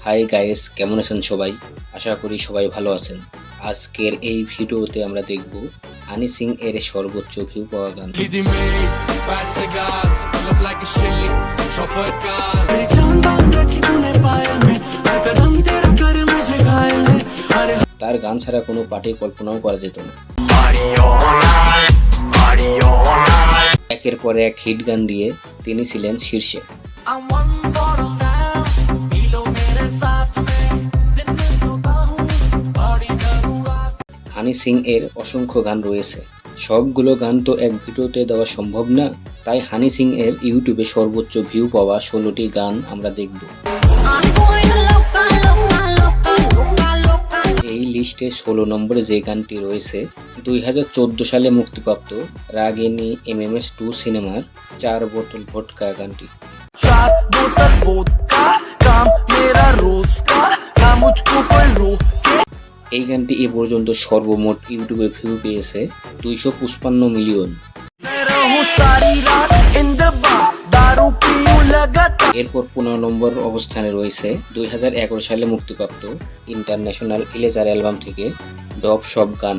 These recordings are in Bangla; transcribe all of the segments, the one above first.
হাই গাইস, কেমন আছেন সবাই? আশা করি সবাই ভালো আছেন। আজকের এই ভিডিওতে আমরা দেখব হানি সিং এর সর্বোচ্চ ভিউ পাওয়া গান। তার গান ছাড়া কোনো পার্টি কল্পনাও করা যেত না। একের পর এক হিট গান দিয়ে তিনি ছিলেন শীর্ষে। হানি সিং এর অসংখ্য গান রয়েছে, সবগুলো গান তো এক ভিডিওতে দেওয়া সম্ভব না, তাই হানি সিং এর ইউটিউবে সর্বোচ্চ ভিউ পাওয়া 16টি গান আমরা দেখব। এই লিস্টে 16 নম্বরে যে গানটি রয়েছে 2014 সালে মুক্তিপ্রাপ্ত রাগিনী MMS 2 সিনেমার 4 বোতল ভোটকা গানটি। এই গানটি এ পর্যন্ত সর্বমোট ইউটিউবে ভিউ পেয়েছে 255 মিলিয়ন। এরপর 15 নম্বর অবস্থানে রয়েছে 2011 সালে মুক্তিপ্রাপ্ত ইন্টারন্যাশনাল ইলেজার অ্যালবাম থেকে ডব সব গান।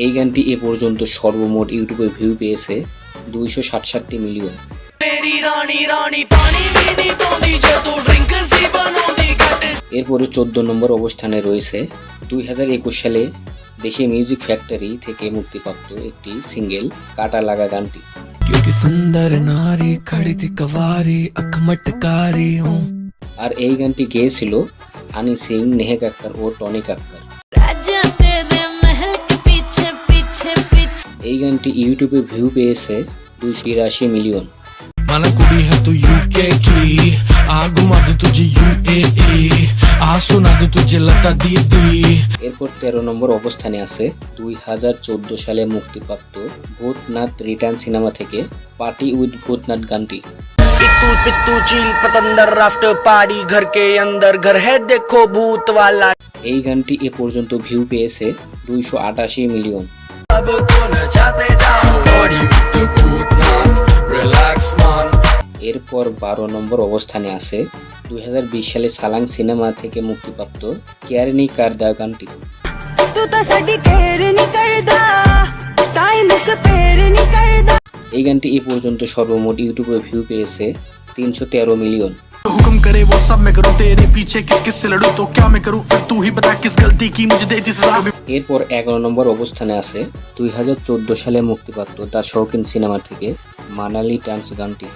এই গানটি এ পর্যন্ত সর্বমোট ইউটিউবে ভিউ পেয়েছে 267 মিলিয়ন। এরপরে 14 নম্বর অবস্থানে রয়েছে 2021 সালে দেশে মিউজিক ফ্যাক্টরি থেকে মুক্তিপ্রাপ্ত একটি সিঙ্গেল কাটা লাগা গানটি। আর এই গানটি গেয়েছিল হানি সিং, নেহা কাক্কর ও টনি কাক্কর। এই গানটি ইউটিউবে ভিউ পেয়েছে 283 মিলিয়ন। এরপর 13 নম্বর অবস্থানে আছে 2014 সালে মুক্তিপ্রাপ্ত ভূতনাথ রিটার্ন সিনেমা থেকে পার্টি উইথ ভূতনাথ গানটি। এই গানটি এ পর্যন্ত ভিউ পেয়েছে 288 মিলিয়ন। এরপর 12 নম্বর অবস্থানে আছে 2020 সালে সালাং সিনেমা থেকে মুক্তিপ্রাপ্ত কেয়ার নি করদা গানটি। এই গানটি এ পর্যন্ত সর্বমোট ইউটিউবে ভিউ পেয়েছে 313 মিলিয়ন। এরপর 11 নম্বর অবস্থানে আছে 2014 সালে মুক্তিপ্রাপ্ত দ্য শৌকিন সিনেমা থেকে মানালি ডান্স গানটি।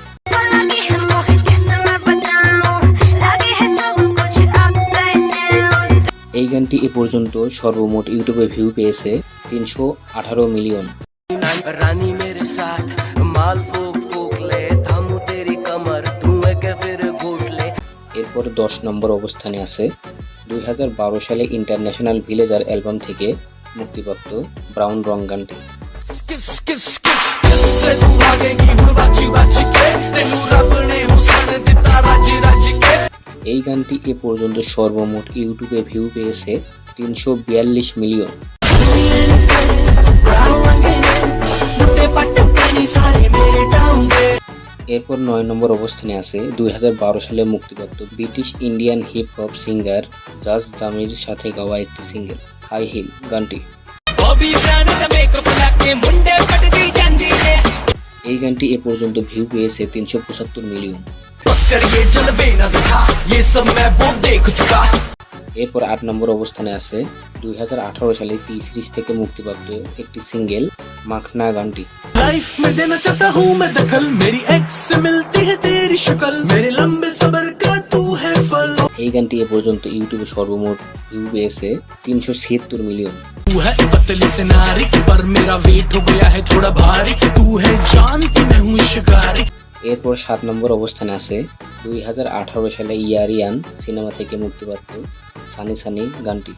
এই গানটি এ পর্যন্ত সর্বমোট ইউটিউবে ভিউ পেয়েছে 318 মিলিয়ন। এরপর 10 নম্বর অবস্থানে আছে 2012 সালে ইন্টারন্যাশনাল ভিলেজার অ্যালবাম থেকে মুক্তিপ্রাপ্ত ব্রাউন রং গানটি। এই গানটি এ পর্যন্ত সর্বমোট ইউটিউবে ভিউ পেয়েছে 342 মিলিয়ন। এরপর 9 নম্বর অবস্থানে আছে 2012 সালে মুক্তিপ্রাপ্ত British Indian hip hop singer জাজ দামির সাথে গাওয়া একটি সিঙ্গেল হাই হিল গানটি। এই গানটি এ পর্যন্ত ভিউ পেয়েছে 375 মিলিয়ন। এরপর 8 নম্বর অবস্থানে আছে 2018 সালে টি সিরিজ থেকে মুক্তিপ্রাপ্ত একটি সিঙ্গেল মাখনা গানটি। এই গানটি এ পর্যন্ত ইউটিউবে সর্বমোট ভিউ পেয়েছে 376 মিলিয়ন। এরপর 7 নম্বর অবস্থানে আছে 2018 সালে ইয়ারিয়ান সিনেমা থেকে মুক্তিপ্রাপ্ত সানি সানি গানটি।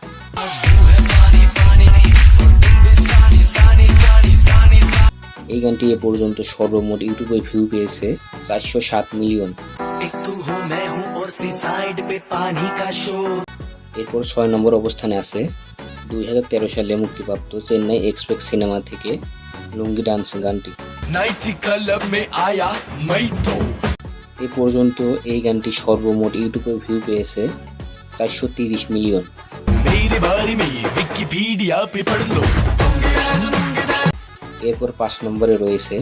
এই গানটি এ পর্যন্ত সর্বমোট ইউটিউবে ভিউ পেয়েছে 407 মিলিয়ন। এরপর 6 নম্বর অবস্থানে আছে 2013 সালে মুক্তিপ্রাপ্ত চেন্নাই এক্সপ্রেস সিনেমা থেকে লুঙ্গি ডান্স গানটি। এ পর্যন্ত এই গানটি সর্বমোট ইউটিউবে ভিউ পেয়েছে 430 মিলিয়ন। এরপর 5 নম্বরে রয়েছে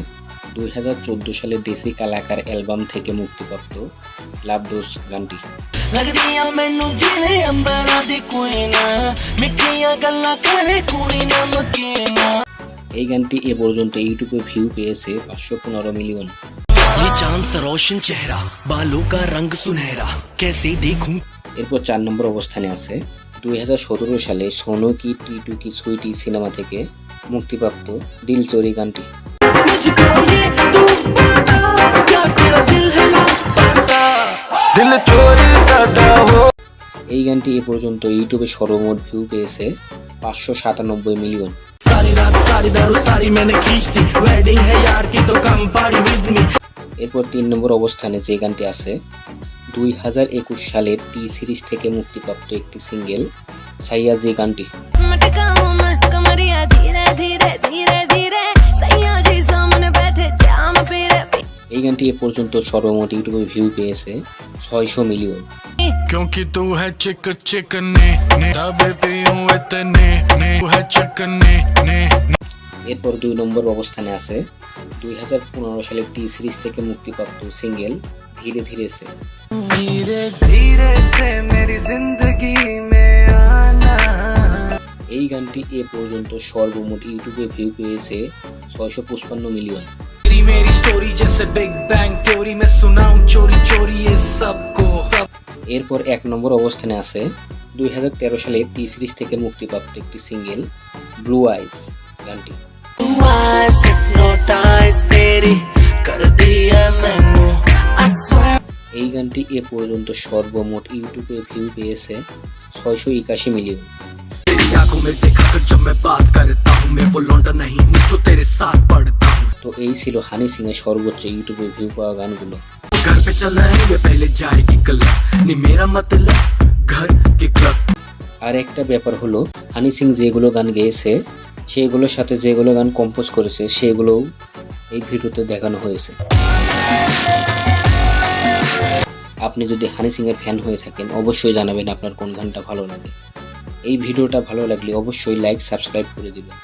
2014 সালে দেশি কালাকার অ্যালবাম থেকে মুক্তিপ্রাপ্ত লাভ ডোজ গানটি। এই গানটি এ পর্যন্ত ইউটিউবে ভিউ পেয়েছে 515 মিলিয়ন। এরপর 4 নম্বর অবস্থানে আছে 2017 সালে সোনু কি টিটু কি সুইটি সিনেমা থেকে মুক্তিপ্রাপ্ত দিল চোরি গানটি। এই গানটি এ পর্যন্ত ইউটিউবে সর্বমোট ভিউ পেয়েছে 597 মিলিয়ন। এরপর 3 নম্বর অবস্থানে যে গানটি আছে 2021 সালের টি সিরিজ থেকে মুক্তিপ্রাপ্ত একটি সিঙ্গেল সাইয়া যে গানটি। এই গানটি এ পর্যন্ত সর্বমোট ইউটিউবে ভিউ পেয়েছে 600 মিলিয়ন। এরপর 2 নম্বর অবস্থানে আছে 2015 সালের টি সিরিজ থেকে মুক্তিপ্রাপ্ত সিঙ্গেল ধীরে ধীরে সে। এই গানটি এ পর্যন্ত সর্বমোট ইউটিউবে ভিউ পেয়েছে 655 মিলিয়ন। এরপর 1 নম্বর অবস্থানে আছে 2013 সালে টি সিরিজ থেকে মুক্তিপ্রাপ্ত একটি সিঙ্গেল ব্লু আইজ গানটি। এই গানটি এ পর্যন্ত সর্বমোট ইউটিউবে ভিউ পেয়েছে 681 মিলিয়ন। তো এই ছিল হানি সিং এর সর্বোচ্চ ইউটিউবে ভিউ পাওয়া গানগুলো। আর একটা ব্যাপার হলো হানি সিং যেগুলো গান গেয়েছে সেগুলোর সাথে যেগুলো গান কম্পোজ করেছে সেগুলোও এই ভিডিওতে দেখানো হয়েছে। আপনি যদি হানি সিং এর ফ্যান হয়ে থাকেন অবশ্যই জানাবেন আপনার কোন গানটা ভালো লাগে। এই ভিডিওটা ভালো লাগলে অবশ্যই লাইক সাবস্ক্রাইব করে দিবেন।